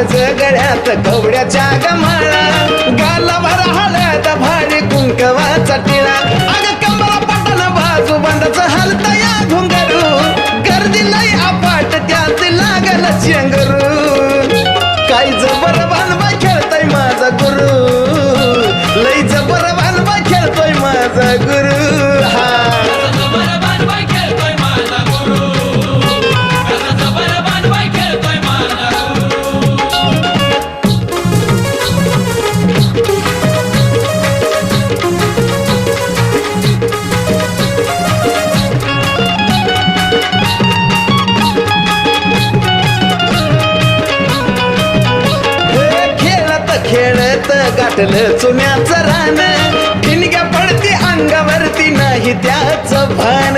आज गळ्यात कवड्याच्या गमाळा गालावर हळद भारी कुंकवाचा टिळा अग कमला पटन बाजू बंदच हलता या घुंगरू गर्दी लय अपाट त्यात लागल चेंगरू काय जबर बांधवा खेळतोय माझा गुरु लय जबर बांधवा खेळतोय माझा गुरु हा खेळत गाठलं चुन्याचं रान ठिणग्या पडती अंगावरती नाही त्याच भान